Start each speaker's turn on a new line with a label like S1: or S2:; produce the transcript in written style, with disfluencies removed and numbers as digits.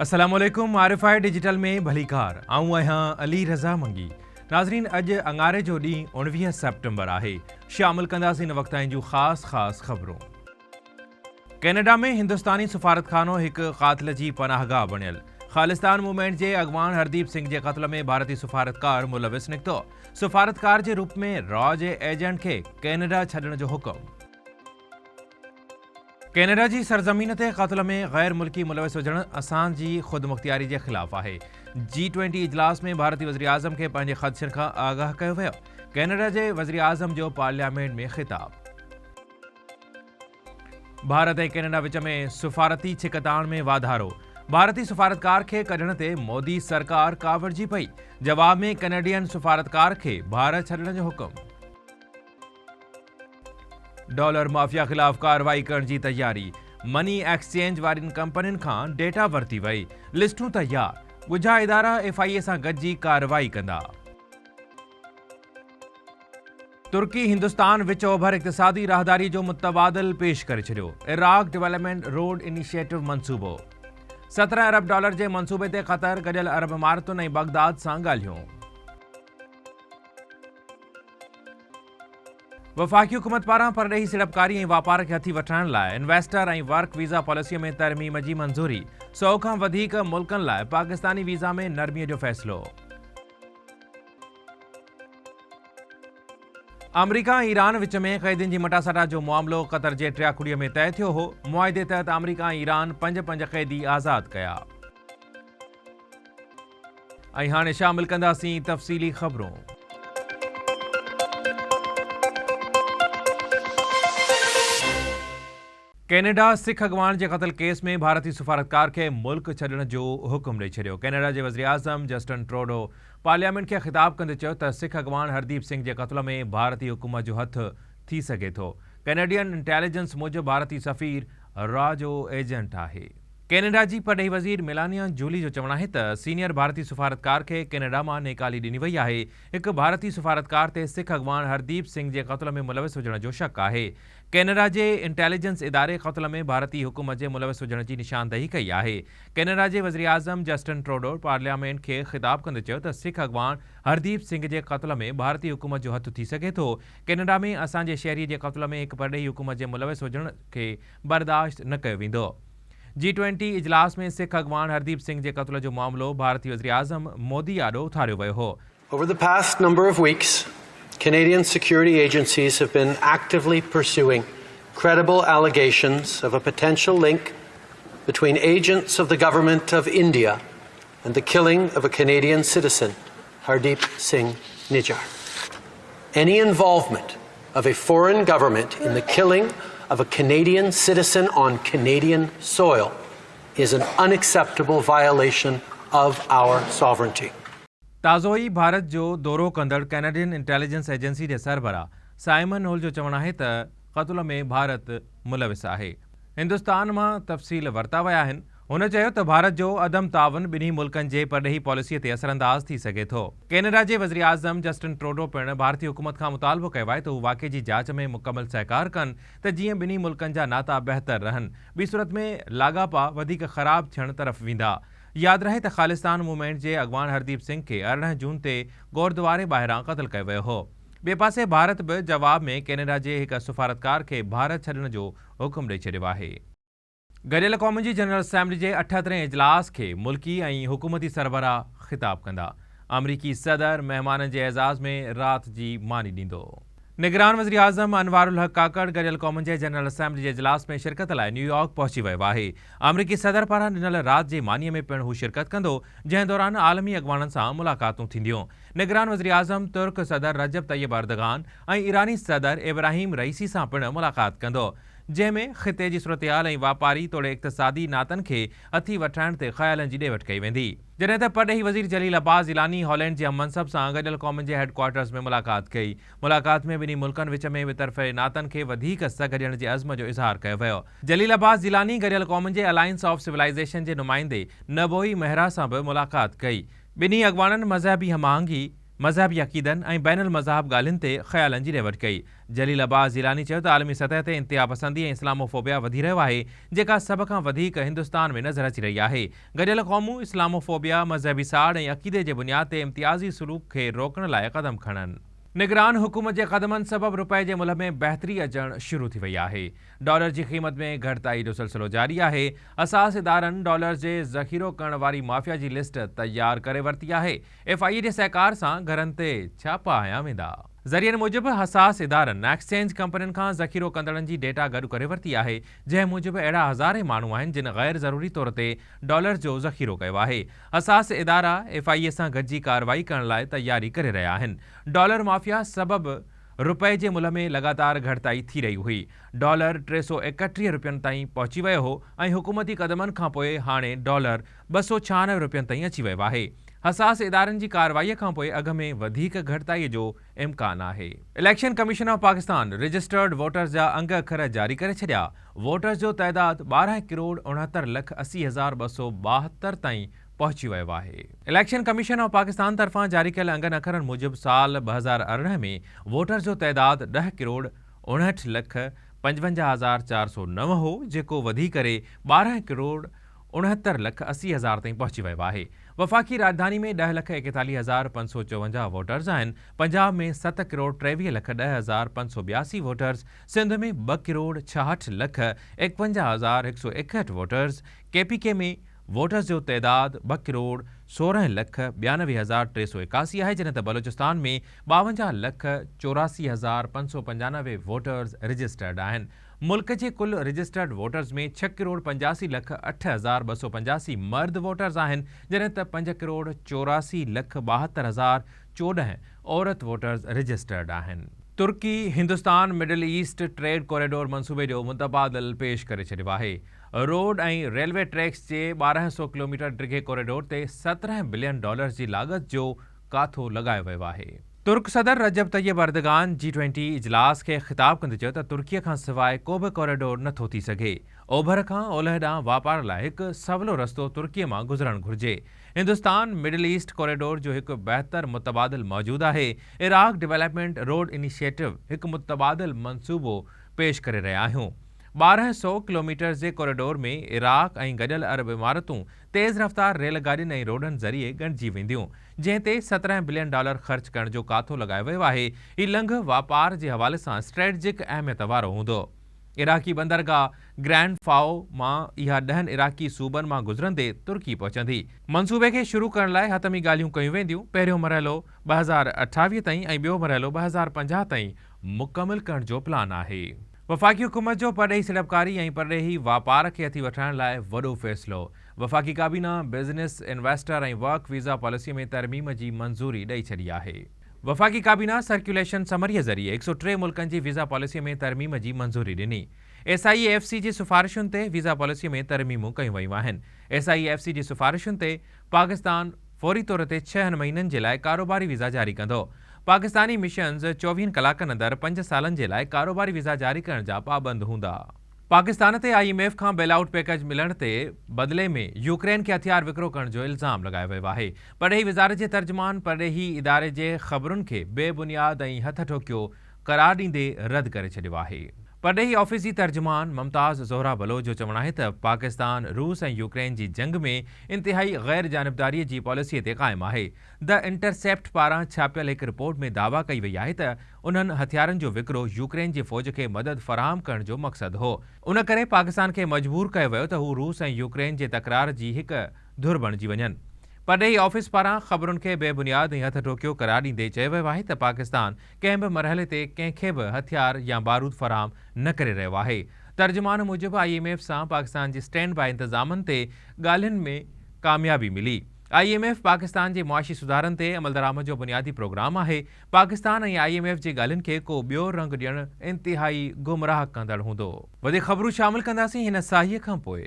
S1: अस्सलामुअलैकुम आरिफाई डिजिटल में भलीकार आऊं आहियां अली रज़ा मंगी। नाज़रीन, अॼु अंगारे जो ॾींहुं 19 सेप्टेम्बर आहे। शामिल कंदासीं इन वक़्तनि जूं ख़ासि ख़बरूं। कैनेडा में हिंदुस्तानी सफ़ारतखानो हिकु क़ातिल जी पनाहगाह बणियल। ख़ालिस्तान मूवमेंट जे अॻवान हरदीप सिंह जे क़त्ल में भारतीय सफ़ारतकार मुलविस निकितो। सफ़ारतकार जे रूप में रॉ जे एजेंट खे कैनेडा छॾण जो हुकुम। कैनेडा जी सरज़मीन ते क़त्ल में गैर मुल्की मुलविस हुजण असांजी ख़ुदमुख्तियारी जे ख़िलाफ़ आहे। G20 इजलास में भारतीय वज़ीर आज़म खे पंहिंजे ख़दशनि खां आगाह कयो वियो। कैनेडा जे वज़ीर आज़म जो पार्लियामेंट में ख़िताब। भारत ऐं कैनेडा विच में सफ़ारती छिकताण में वाधारो। भारतीय सफ़ारतकार खे कढण ते मोदी सरकार कावड़जी पई। जवाब में कैनेडियन सफ़ारतकार खे भारत छॾण जो हुकुम। डॉलर माफ़िया ख़िलाफ़ कार्रवाई करण जी तैयारी। मनी एक्सचेंज वारियुनि कंपनियुनि खां डेटा वरिती वई। लिस्टूं तैयार। ॻुझा इदारा FIA सां गॾिजी कार्रवाई कंदा। तुर्की हिंदुस्तान विच ओभर इक़्तिसादी राहदारी जो मुतबादिल पेश करे छॾियो। इराक डेवलपमेंट रोड इनिशिएटिव मंसूबो। $17 अरब जे मंसूबे ते क़तर गॾियल अरब इमारतुनि ऐं बगदाद सां ॻाल्हियूं। वफ़ाक़ी हुकूमत पारां परॾेही सीड़पकारी ऐं वापार खे हथी वठण लाइ इन्वेस्टर ऐं वर्क वीज़ा पॉलिसीअ में तरमीम जी मंज़ूरी। 100 खां वधीक मुल्कनि लाइ पाकिस्तानी वीज़ा में नरमीअ जो फ़ैसिलो। अमरीका ऐं ईरान विच में क़ैदियुनि जी मटासटा जो मामिलो क़तर जे टियाकुड़ीअ में तइ थियो हो। मुआहिदे तहत अमरीका ऐं ईरान 5 क़ैदी आज़ाद कया। ऐं हाणे शामिल कंदासीं तफ़सीली ख़बरूं। कैनेडा सिख अॻवान जे क़त्ल केस में भारतीय सफ़ारतकार खे मुल्क छॾण जो हुकुम ॾेई छॾियो। कैनेडा जे वज़ीर आज़म जस्टिन ट्रूडो पार्लियामेंट खे ख़िताब कंदे चयो त सिख अॻवान हरदीप सिंह जे क़त्ल में भारतीय हुकूमत जो हथु थी सघे थो। कैनेडियन इंटेलिजेंस मूजिबि भारतीय सफ़ीर रॉ जो एजेंट आहे। कैनेडा जी परॾेही वज़ीर मेलानिया जूली जो चवणु आहे त सीनियर भारतीय सफ़ारतकार खे कैनेडा मां नेकाली ॾिनी वई आहे। हिकु भारतीय सफ़ारतकार ते सिख अॻवान हरदीप सिंह जे क़त्ल में मुलविस हुजण जो शक आहे। कैनेडा जे इंटेलिजेंस इदारे क़त्ल में भारतीय हुकूमत जे मुलविस हुजण जी निशानदही कई आहे। कैनेडा जे वज़ीर आज़म जस्टिन ट्रूडो पार्लियामेंट खे ख़िताब कंदे चयो त सिख अॻवान हरदीप सिंह जे क़त्ल में भारतीय हुकूमत जो हथु थी सघे थो। कैनेडा में असांजे शहरी जे क़त्ल में हिकु परॾेही हुकूमत जे मुलविस हुजण खे बर्दाश्त न कयो वेंदो। G20 इजलास में सिख अॻवान हरदीप सिंह जे क़त्ल जो मामिलो भारतीय वज़ीर आज़म मोदी आॾो उथारियो वियो हो।
S2: Over the past number of weeks, Canadian security agencies have been actively pursuing credible allegations of a potential link between agents of the government of India and the killing of a Canadian citizen, Hardeep Singh Nijjar. Any involvement of a foreign government in the killing of a Canadian citizen on Canadian soil is an unacceptable violation of our sovereignty.
S1: ताज़ो ई भारत जो दौरो कंदड़ Canadian intelligence agency जे सरबराह Simon whole जो चवणु आहे त क़त्ल में भारत मुलविस आहे। हिंदुस्तान मां तफ़सील वरिता विया आहिनि। हुन चयो त भारत जो अदम तावन ॿिन्ही मुल्कनि जे परॾेही पॉलिसीअ ते असरअंदाज़ थी सघे थो। कैनेडा जे वज़ीर आज़म जस्टिन ट्रूडो पिणु भारतीय हुकूमत खां मुतालबो कयो आहे त हू वाक़े जी जाच में मुकमल सहकार कनि त जीअं ॿिन्ही मुल्कनि जा नाता बहितर रहनि। ॿी सूरत में लाॻापा वधीक ख़राब थियण तरफ़ वेंदा। यादि रहे त ख़ालिस्तान मूवमेंट जे अॻवान हरदीप सिंह खे 18 जून ते गुरुद्वारे ॿाहिरां क़त्ल कयो वियो हो। ॿिए पासे भारत बि जवाब में कैनेडा जे हिकु सफ़ारतकार खे भारत छॾण जो हुकुम ॾेई छॾियो आहे। गॾियल क़ौमुनि जी जनरल असेंबली जे 78 इजलास खे मुल्की ऐं हुकूमती सरबराह ख़िताब कंदा। अमरीकी सदर महिमाननि जे एज़ाज़ में राति जी मानी ॾींदो। निगरान वज़ीर आज़म अनवारुल हक़ काकड़ गॾियल क़ौमुनि जे जनरल असेंबली जे इजलास में शिरकत लाइ न्यूयॉर्क पहुची वियो आहे। अमरीकी सदर पारां ॾिनल राति जे मानीअ में पिणु हू शिरकत कंदो, जंहिं दौरान आलमी अॻवाननि सां मुलाक़ातूं थींदियूं। निगरान वज़ीर आज़म तुर्क सदर रजब तैयब अर्दगान ऐं ईरानी सदर इब्राहिम रईसी सां पिणु मुलाक़ात कंदो, जंहिं में ख़िते जी सूरतहाल ऐं वापारी तोड़े इक़्तिसादी नातनि खे हथी वठण ते ख़्यालनि जी ॾे वठि कई वेंदी। जॾहिं त परॾेही वज़ीर जलील अब्बास इलानी हॉलैंड जे मनसब सां गॾियल क़ौमुनि जे हेडक्वार्टर्स में मुलाक़ात कई। मुलाक़ात में ॿिन्ही मुल्कनि विच में ॿितरफ़े नातनि खे वधीक सघियण जे अज़्म जो इज़हार कयो वियो। जलील अब्बास इलानी गॾियल क़ौमुनि जे अलायंस ऑफ सिविलाइज़ेशन जे नुमाइंदे नबोई मेहरा सां बि मुलाक़ात कई। ॿिन्ही अॻवाननि मज़हबी हमाहंगी, मज़हबी अक़ीदनि ऐं बैनुल मज़हब ॻाल्हियुनि ते ख़्यालनि जी ॾेवट कई। जलील अब्बास जिलानी चयो त आलमी सतह ते इंतिहा पसंदी ऐं इस्लामोफोबिया वधी रहियो आहे, जेका सभ खां वधीक हिंदुस्तान में नज़र अची रही आहे। गॾियल क़ौमूं इस्लामोफोबिया, मज़हबी साड़ ऐं अक़ीदे जे बुनियाद ते इम्तियाज़ी सलूक खे रोकण लाइ क़दम खणनि। निगरान हुकूमत जे क़दमनि सबबि रुपए जे मुल्ह में बहितरी अचणु शुरू थी वई आहे। डॉलर जी क़ीमत में घटिताई जो सिलसिलो जारी आहे। असास इदारनि डॉलर जे ज़ख़ीरो करण वारी माफ़िया जी लिस्ट तयारु करे वरिती आहे। FIA जे सहकार सां घरनि ते छापा हया वेंदा। ज़रियनि मूजिबि हसास इदारनि एक्सचेंज कंपनियुनि खां ज़ख़ीरो कंदड़नि जी डेटा गॾु करे वरिती आहे, जंहिं मूजिबि अहिड़ा हज़ारे माण्हू आहिनि जिन ग़ैर ज़रूरी तौर ते डॉलर जो ज़ख़ीरो कयो आहे। हसास इदारा FIA सां गॾिजी कार्रवाई करण लाइ तयारी करे रहिया आहिनि। डॉलर माफ़िया सबबि रुपए जे मुल्ह में लगातार घटिताई थी रही हुई। डॉलर 331 रुपयनि ताईं पहुची वियो हो ऐं हुकूमती क़दमनि खां पोइ हाणे डॉलर 296 रुपयनि ताईं अची वियो आहे। हसास इदारनि जी कार्रवाईअ खां पोइ अघ में वधीक घटिताईअ जो इम्कान आहे। Election commission of Pakistan registered voters जा अंग अखर जारी करे छॾिया। वोटर्स जो तइदाद 12,69,80,272 ताईं पहुची वियो आहे। इलेक्शन कमीशन ऑफ पाकिस्तान तरफ़ां जारी कयल अंगनि अखरनि मूजिबि साल 2018 में वोटर जो तइदाद 10,59,55,409 हो, जेको वधी करे 12,69,80,000 ताईं पहुची वियो आहे। वफ़ाक़ी राजधानी में 10,41,554 वोटर्स आहिनि। पंजाब में 7,23,10,582 वोटर्स, सिंध में 2,66,51,161 वोटर्स, KPK में वोटर्स जो तइदाद 2,16,92,381 आहे, जॾहिं त बलोचिस्तान में 52,84,595 वोटर्स रजिस्टर्ड आहिनि। मुल्क जे कुल रजिस्टर्ड वोटर्स में 6,85,08,285 मर्द वोटर्स आहिनि, जॾहिं त 5,84,72,014 औरत वोटर्स रजिस्टर्ड आहिनि। तुर्की Hindustan middle east trade corridor मंसूबे जो मुतबादिल पेश करे छॾियो आहे। रोड ऐं रेलवे ट्रैक्स जे 1200 किलोमीटर डिघे कॉरिडोर ते $17 बिलियन जी लाॻत जो काथो लॻायो वियो आहे। तुर्क सदर रजब तैयब अर्दगान G20 इजलास खे ख़िताब कंदे चयो त तुर्कीअ खां सवाइ को बि कॉरिडोर नथो थी सघे। ओभर खां ओलह ॾांहुं वापार लाइ हिकु सवलो रस्तो तुर्कीअ मां गुज़रणु घुरिजे। हिंदुस्तान मिडल ईस्ट कॉरिडोर जो हिकु बहितर मुतबादिल मौजूदु आहे। इराक डेवलपमेंट रोड इनिशिएटिव हिकु मुतबादिल मंसूबो पेश करे रहिया आहियूं। 1200 किलोमीटर जे कॉरिडोर में इराक ऐं गॾियल अरब इमारतूं तेज़ रफ़्तार रेलगाॾियुनि ऐं रोडनि ज़रिए ॻंढिजी वेंदियूं, जंहिं ते $17 बिलियन ख़र्च करण जो काथो लॻायो वियो आहे। हीउ लंघ वापार जे हवाले सां स्ट्रेटजिक अहमियत वारो हूंदो। इराक़ी बंदरगाह ग्रैंड फाओ मां इहा 10 इराक़ी सूबनि मां गुज़रंदे तुर्की पहुचंदी। मंसूबे खे शुरू करण लाइ हतमी ॻाल्हियूं कयूं वेंदियूं। पहिरियों मरहलो 2028 ताईं ऐं ॿियो मरहलो 2050 ताईं मुकमिल करण जो प्लान आहे। वफ़ाक़ी हुकूमत जो परॾेही सीड़पकारी ऐं परॾेही वापार खे हथी वठण लाइ वॾो फ़ैसिलो। वफ़ाक़ी काबीना बिज़नेस, इन्वेस्टर ऐं वर्क वीज़ा पॉलिसीअ में तरमीम जी मंज़ूरी ॾेई छॾी आहे। वफ़ाक़ी काबीना सर्कुलेशन समरीअ ज़रिए 103 मुल्कनि जी वीज़ा पॉलिसीअ में तरमीम जी मंज़ूरी ॾिनी। SIAFC जी सिफ़ारिशुनि ते वीज़ा पॉलिसीअ में तरमीमूं कयूं वयूं आहिनि। SIAFC जी सिफ़ारिशुनि ते पाकिस्तान फ़ौरी तौर ते 6 महीननि जे लाइ कारोबारी वीज़ा जारी कंदो। पाकिस्तानी मिशन्स 24 कलाकनि अंदरि 5 सालनि जे लाइ कारोबारी वीज़ा जारी करण जा पाबंद हूंदा। पाकिस्तान ते IMF खां बेलआउट पैकेज मिलण ते बदिले में यूक्रेन खे हथियार विकिरो करण जो इल्ज़ाम लॻायो वियो आहे। परॾेही वज़ारत जे तर्जुमान परॾेही इदारे जे ख़बरुनि खे बेबुनियाद ऐं हथ ठोकियो करार ॾींदे रद्द करे छॾियो आहे। परॾेही ऑफिस जी तर्जुमान मुमताज़ ज़ोहरा बलोच जो चवणु आहे त पाकिस्तान रूस ऐं यूक्रेन जी जंग में इंतिहाई ग़ैर जानिबदारीअ जी पॉलिसीअ ते क़ाइमु आहे। द इंटरसेप्ट पारां छापियल हिकु रिपोर्ट में दावा कई वई आहे त उन्हनि हथियारनि जो विकिरो यूक्रेन जी फ़ौज खे मदद फ़राहम करण जो मक़सदु हो। उन करे पाकिस्तान खे मजबूर कयो वियो त हू रूस ऐं यूक्रेन जे तकरार जी हिकु धुर बणिजी वञनि। परॾेही ऑफिस पारां ख़बरुनि खे बेबुनियाद ऐं हथ ठोकियो करार ॾींदे चयो वियो आहे त पाकिस्तान कंहिं बि मरहले ते कंहिंखे बि हथियार या बारूद फ़राहम न करे रहियो आहे। तर्जुमान मूजिबि IMF सां पाकिस्तान जे स्टैंड बाय इंतज़ामनि ते ॻाल्हियुनि में कामयाबी मिली। IMF पाकिस्तान जे मुआशी सुधारनि ते अमल दरामद जो बुनियादी प्रोग्राम आहे। पाकिस्तान ऐं IMF जी ॻाल्हियुनि खे को ॿियो रंग ॾियणु इंतिहाई गुमराह कंदड़ हूंदो। वधीक ख़बरूं शामिल कंदासीं हिन साहीअ खां पोइ।